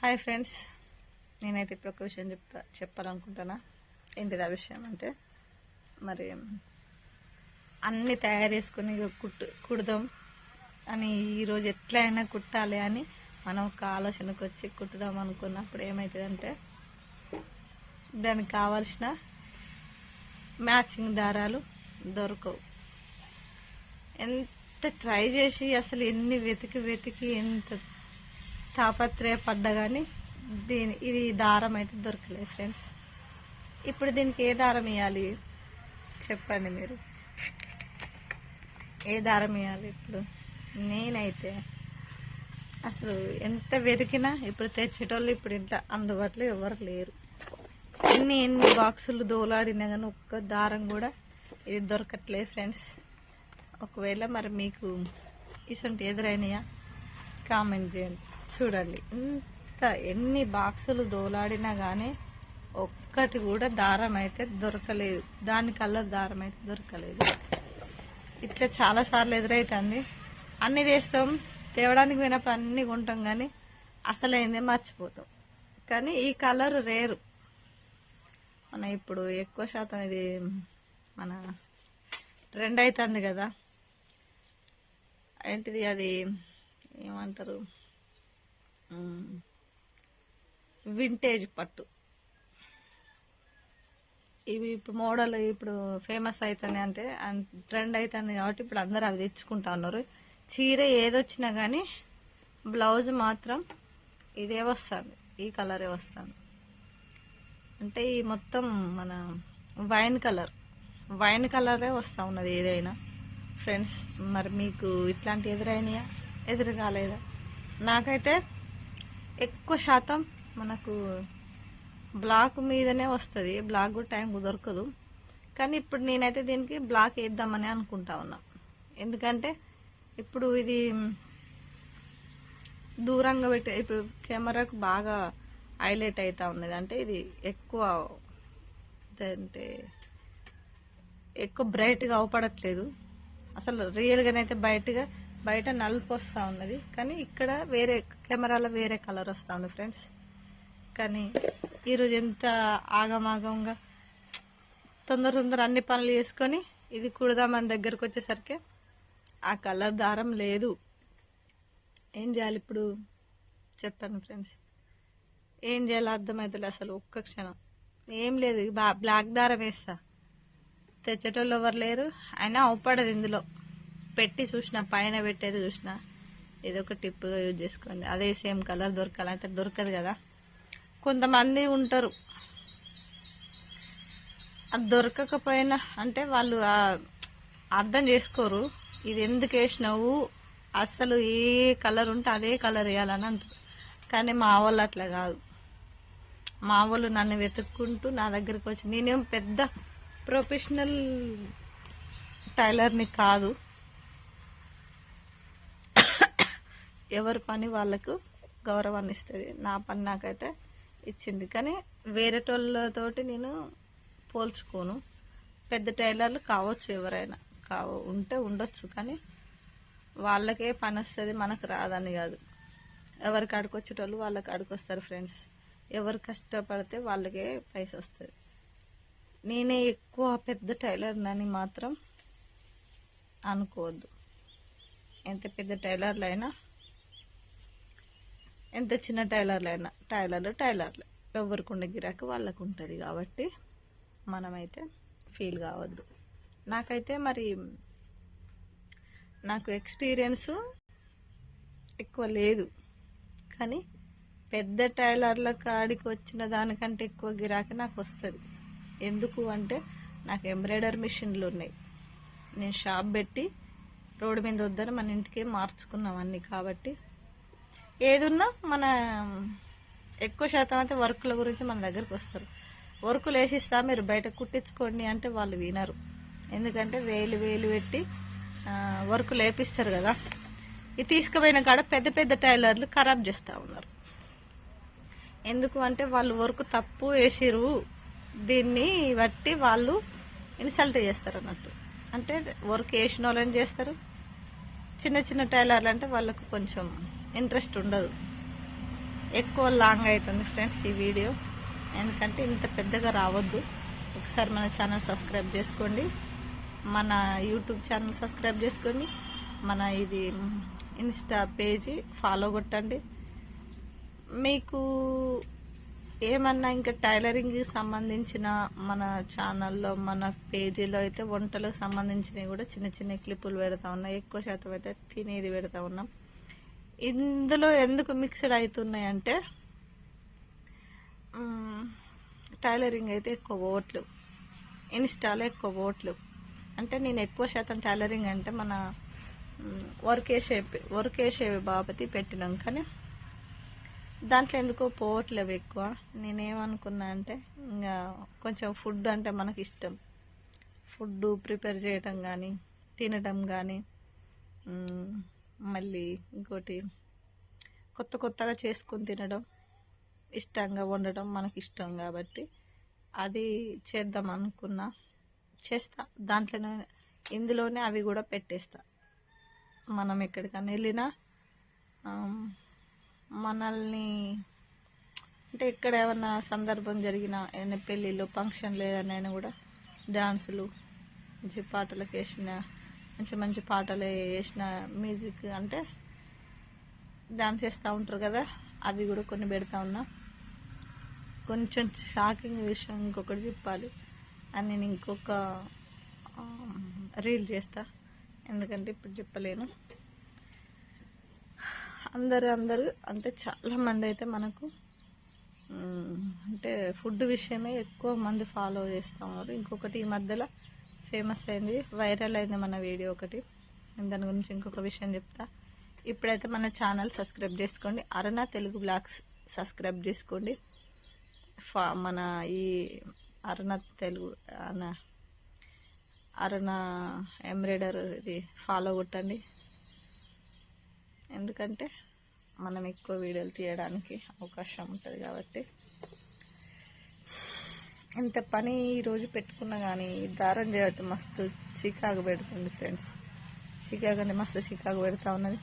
Hi friends, నేనైతే ఇప్పుడు ఒక విషయం చెప్పాలనుకుంటున్నా. ఏంటిది ఆ విషయం అంటే, మరి అన్నీ తయారు చేసుకుని కుడదాం అని ఈరోజు ఎట్లయినా కుట్టాలి అని మనం ఒక ఆలోచనకు వచ్చి కుట్టుదాం అనుకున్నప్పుడు ఏమవుతుందంటే, దానికి కావాల్సిన మ్యాచింగ్ దారాలు దొరకవు. ఎంత ట్రై చేసి అసలు ఎన్ని వెతికి ఎంత తాపత్రయపడ్డా కానీ ఇది దారం అయితే దొరకలేదు ఫ్రెండ్స్. ఇప్పుడు దీనికి ఏ దారం ఇవ్వాలి చెప్పండి మీరు, ఏ దారం ఇవ్వాలి? ఇప్పుడు నేనైతే అసలు ఎంత వెతికినా ఇప్పుడు తెచ్చేటోళ్ళు ఇప్పుడు ఇంట్లో అందుబాటులో ఎవరు లేరు. ఎన్ని బాక్సులు దోలాడినా కానీ ఒక్క దారం కూడా ఇది దొరకట్లేదు ఫ్రెండ్స్. ఒకవేళ మరి మీకు ఇసంటి ఎదురైనాయా కామెంట్ చేయండి. చూడండి, ఎన్ని బాక్సులు దోలాడినా కానీ ఒక్కటి కూడా దారం అయితే దొరకలేదు. దాని కలర్ దారం అయితే దొరకలేదు. ఇట్లా చాలాసార్లు ఎదురైతుంది. అన్నీ తెస్తాం, తేవడానికి పోయినప్పుడు అన్నీ కొంటాం కానీ అసలైందే మర్చిపోతాం. కానీ ఈ కలర్ రేరు. మన ఇప్పుడు ఎక్కువ శాతం ఇది మన ట్రెండ్ అవుతుంది కదా, ఏంటిది అది ఏమంటారు, వింటేజ్ పట్టు. ఇవి ఇప్పుడు మోడల్ ఇప్పుడు ఫేమస్ అవుతుంది, అంటే ట్రెండ్ అవుతుంది కాబట్టి ఇప్పుడు అందరూ అవి తెచ్చుకుంటా ఉన్నారు. చీర ఏదొచ్చినా కానీ బ్లౌజ్ మాత్రం ఇదే వస్తుంది, ఈ కలరే వస్తుంది. అంటే ఈ మొత్తం మన వైన్ కలరే వస్తూ ఉన్నది ఏదైనా ఫ్రెండ్స్. మరి మీకు ఇట్లాంటి ఎదురైనాయా, ఎదురు కాలేదా? నాకైతే ఎక్కువ శాతం మనకు బ్లాక్ మీదనే వస్తుంది. బ్లాక్ కూడా టైం దొరకదు. కానీ ఇప్పుడు నేనైతే దీనికి బ్లాక్ వేద్దామని అనుకుంటా ఉన్నా. ఎందుకంటే ఇప్పుడు ఇది దూరంగా పెట్టి ఇప్పుడు కెమెరాకు బాగా హైలైట్ అవుతా ఉన్నది. అంటే ఇది ఎక్కువ అంటే ఎక్కువ బ్రైట్గా అవపడట్లేదు. అసలు రియల్గానైతే బయట నలుపు వస్తూ ఉన్నది, కానీ ఇక్కడ వేరే కెమెరాలో వేరే కలర్ వస్తుంది ఫ్రెండ్స్. కానీ ఈరోజు ఎంత ఆగమాగంగా తొందర అన్ని పనులు చేసుకొని ఇది కుడదామని దగ్గరకు వచ్చేసరికి ఆ కలర్ దారం లేదు. ఏం చేయాలి ఇప్పుడు చెప్పండి ఫ్రెండ్స్? ఏం చేయాలో అర్థమవుతుంది అసలు. ఒక్క క్షణం ఏం లేదు, బ్లాక్ దారం వేస్తా, తెచ్చేటోళ్ళు ఎవరు లేరు. అయినా అవపడదు. ఇందులో పెట్టి చూసిన, పైన పెట్టేది చూసిన, ఇదొక టిప్గా యూజ్ చేసుకోండి. అదే సేమ్ కలర్ దొరకాలంటే దొరకదు కదా. కొంతమంది ఉంటారు అది దొరకకపోయినా అంటే వాళ్ళు అర్థం చేసుకోరు. ఇది ఎందుకు వేసినావు, అసలు ఏ కలర్ ఉంటే అదే కలర్ వేయాలని అంటారు. కానీ మా వాళ్ళు అట్లా కాదు. మా వాళ్ళు నన్ను వెతుక్కుంటూ నా దగ్గరికి వచ్చి, నేనేం పెద్ద ప్రొఫెషనల్ టైలర్ని కాదు, ఎవరి పని వాళ్ళకు గౌరవాన్ని ఇస్తుంది. నా పని నాకైతే ఇచ్చింది. కానీ వేరేటోళ్ళతోటి నేను పోల్చుకోను. పెద్ద టైలర్లు కావచ్చు, ఎవరైనా ఉంటే ఉండొచ్చు, కానీ వాళ్ళకే పని వస్తుంది, మనకు రాదని కాదు. ఎవరికి అడుకొచ్చేటోళ్ళు వాళ్ళకి అడుకొస్తారు ఫ్రెండ్స్. ఎవరు కష్టపడితే వాళ్ళకే పైస వస్తుంది. నేనే ఎక్కువ పెద్ద టైలర్నని మాత్రం అనుకోవద్దు. ఎంత పెద్ద టైలర్లు అయినా, ఎంత చిన్న టైలర్లు అయినా, టైలర్లు ఎవరికి ఉండే గిరాకీ వాళ్ళకు ఉంటుంది. కాబట్టి మనమైతే ఫీల్ కావద్దు. నాకైతే మరి నాకు ఎక్స్పీరియన్స్ ఎక్కువ లేదు, కానీ పెద్ద టైలర్ల కాడికి వచ్చిన దానికంటే ఎక్కువ గిరాకీ నాకు వస్తుంది. ఎందుకు అంటే నాకు ఎంబ్రాయిడరీ మిషన్లు ఉన్నాయి. నేను షాప్ పెట్టి రోడ్డు మీద వద్దని మన ఇంటికే మార్చుకున్నాం అన్నీ. కాబట్టి ఏదున్నా మన ఎక్కువ శాతం అయితే వర్కుల గురించి మన దగ్గరికి వస్తారు. వర్కులు వేసిస్తా, మీరు బయట కుట్టించుకోండి అంటే వాళ్ళు వినరు. ఎందుకంటే వేలు పెట్టి వర్కులు వేపిస్తారు కదా. ఇది తీసుకుపోయిన కాడ పెద్ద టైలర్లు ఖరాబ్ చేస్తూ ఉన్నారు. ఎందుకు అంటే వాళ్ళు వర్క్ తప్పు వేసిరు, దీన్ని బట్టి వాళ్ళు ఇన్సల్ట్ చేస్తారు అన్నట్టు. అంటే వర్క్ వేసిన వాళ్ళని చేస్తారు. చిన్న టైలర్లు అంటే వాళ్ళకు కొంచెం ఇంట్రెస్ట్ ఉండదు. ఎక్కువ లాంగ్ అవుతుంది ఫ్రెండ్స్ ఈ వీడియో, ఎందుకంటే ఇంత పెద్దగా రావద్దు. ఒకసారి మన ఛానల్ సబ్స్క్రైబ్ చేసుకోండి, మన యూట్యూబ్ ఛానల్ సబ్స్క్రైబ్ చేసుకోండి, మన ఇది ఇన్స్టా పేజీ ఫాలో కొట్టండి. మీకు ఏమన్నా ఇంకా టైలరింగ్కి సంబంధించిన మన ఛానల్లో మన పేజీలో అయితే వంటలకు సంబంధించినవి కూడా చిన్న చిన్న క్లిప్పులు పెడతా ఉన్నాం. ఎక్కువ శాతం అయితే తినేది పెడతా ఉన్నాం. ఇందులో ఎందుకు మిక్స్డ్ అవుతున్నాయంటే టైలరింగ్ అయితే ఎక్కువ ఓట్లు, ఇన్స్టాలో ఎక్కువ ఓట్లు. అంటే నేను ఎక్కువ శాతం టైలరింగ్ అంటే మన వర్క్ వేసేవి బాపతి పెట్టినాం, కానీ దాంట్లో ఎందుకో పోవట్లేవు ఎక్కువ. నేనేమనుకున్నా అంటే ఇంకా కొంచెం ఫుడ్ అంటే మనకి ఇష్టం, ఫుడ్ ప్రిపేర్ చేయటం కానీ తినటం కానీ మళ్ళీ ఇంకోటి కొత్తగా చేసుకొని తినడం, ఇష్టంగా వండటం మనకి ఇష్టం కాబట్టి అది చేద్దాం అనుకున్నా, చేస్తా. దాంట్లోనే ఇందులోనే అవి కూడా పెట్టేస్తా. మనం ఎక్కడికైనా వెళ్ళినా మనల్ని అంటే ఎక్కడ ఏమన్నా సందర్భం జరిగినా, ఏదైనా పెళ్ళిళ్ళు ఫంక్షన్లు ఏదైనా కూడా డాన్సులు మంచి పాటలకు వేసిన, మంచి పాటలు వేసిన మ్యూజిక్ అంటే డాన్స్ చేస్తూ ఉంటారు కదా, అవి కూడా కొన్ని పెడతా ఉన్నా. కొంచెం షాకింగ్ విషయం ఇంకొకటి చెప్పాలి అని నేను ఇంకొక రీల్ చేస్తా, ఎందుకంటే ఇప్పుడు చెప్పలేను. అందరూ అంటే చాలామంది అయితే మనకు అంటే ఫుడ్ విషయమే ఎక్కువ మంది ఫాలో చేస్తూ ఉన్నారు. ఇంకొకటి ఈ మధ్యలో ఫేమస్ అయింది, వైరల్ అయింది మన వీడియో ఒకటి, దాని గురించి ఇంకొక విషయం చెప్తా. ఇప్పుడైతే మన ఛానల్ సబ్స్క్రైబ్ చేసుకోండి, అరుణ తెలుగు బ్లాగ్స్ సబ్స్క్రైబ్ చేసుకోండి. మన ఈ అరుణ తెలుగు అరుణ ఎంబ్రాయిడర్ ఇది ఫాలో కొట్టండి, ఎందుకంటే మనం ఎక్కువ వీడియోలు తీయడానికి అవకాశం ఉంటుంది కాబట్టి. ఇంత పని ఈరోజు పెట్టుకున్నా కానీ దారం చేయటం మస్తు చికాకు పెడుతుంది ఫ్రెండ్స్, చికాకు అంటే మస్తు చికాకు పెడతా ఉన్నది.